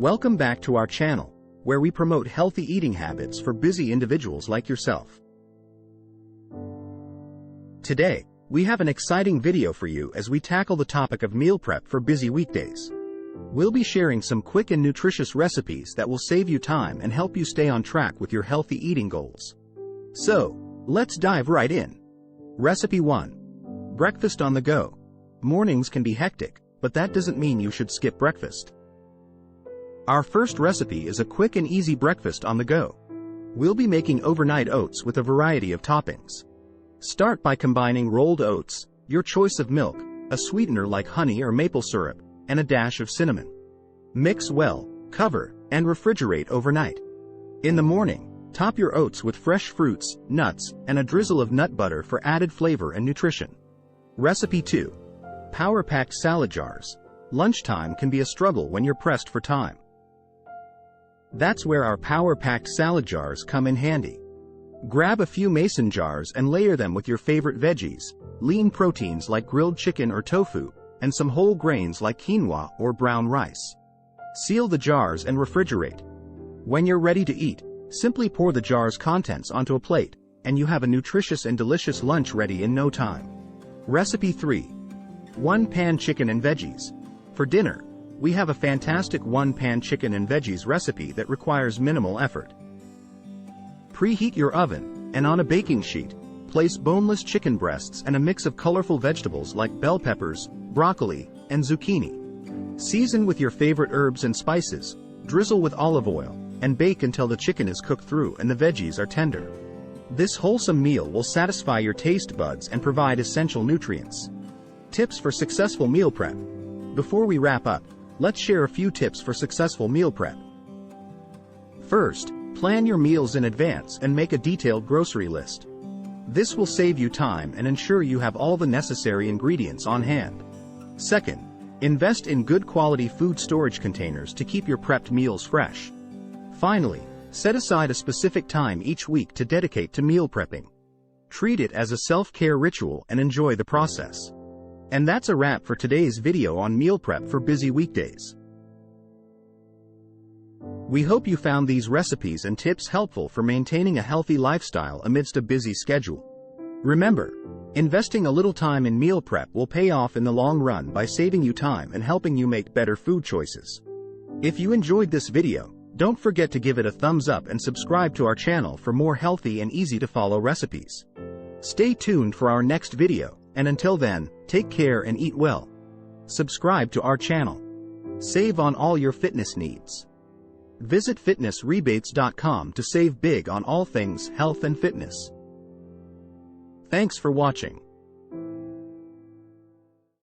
Welcome back to our channel, where we promote healthy eating habits for busy individuals like yourself. Today, we have an exciting video for you as we tackle the topic of meal prep for busy weekdays. We'll be sharing some quick and nutritious recipes that will save you time and help you stay on track with your healthy eating goals. So, let's dive right in. Recipe 1. Breakfast on the go. Mornings can be hectic, but that doesn't mean you should skip breakfast. Our first recipe is a quick and easy breakfast on the go. We'll be making overnight oats with a variety of toppings. Start by combining rolled oats, your choice of milk, a sweetener like honey or maple syrup, and a dash of cinnamon. Mix well, cover, and refrigerate overnight. In the morning, top your oats with fresh fruits, nuts, and a drizzle of nut butter for added flavor and nutrition. Recipe 2. Power-packed salad jars. Lunchtime can be a struggle when you're pressed for time. That's where our power-packed salad jars come in handy. Grab a few mason jars and layer them with your favorite veggies, lean proteins like grilled chicken or tofu, and some whole grains like quinoa or brown rice. Seal the jars and refrigerate. When you're ready to eat, simply pour the jar's contents onto a plate, and you have a nutritious and delicious lunch ready in no time. Recipe 3. One-pan chicken and veggies. For dinner, we have a fantastic one-pan chicken and veggies recipe that requires minimal effort. Preheat your oven, and on a baking sheet, place boneless chicken breasts and a mix of colorful vegetables like bell peppers, broccoli, and zucchini. Season with your favorite herbs and spices, drizzle with olive oil, and bake until the chicken is cooked through and the veggies are tender. This wholesome meal will satisfy your taste buds and provide essential nutrients. Tips for successful meal prep. Before we wrap up, let's share a few tips for successful meal prep. First, plan your meals in advance and make a detailed grocery list. This will save you time and ensure you have all the necessary ingredients on hand. Second, invest in good quality food storage containers to keep your prepped meals fresh. Finally, set aside a specific time each week to dedicate to meal prepping. Treat it as a self-care ritual and enjoy the process. And that's a wrap for today's video on meal prep for busy weekdays. We hope you found these recipes and tips helpful for maintaining a healthy lifestyle amidst a busy schedule. Remember, investing a little time in meal prep will pay off in the long run by saving you time and helping you make better food choices. If you enjoyed this video, don't forget to give it a thumbs up and subscribe to our channel for more healthy and easy-to-follow recipes. Stay tuned for our next video, and until then, take care and eat well. Subscribe to our channel. Save on all your fitness needs. Visit fitnessrebates.com to save big on all things health and fitness. Thanks for watching.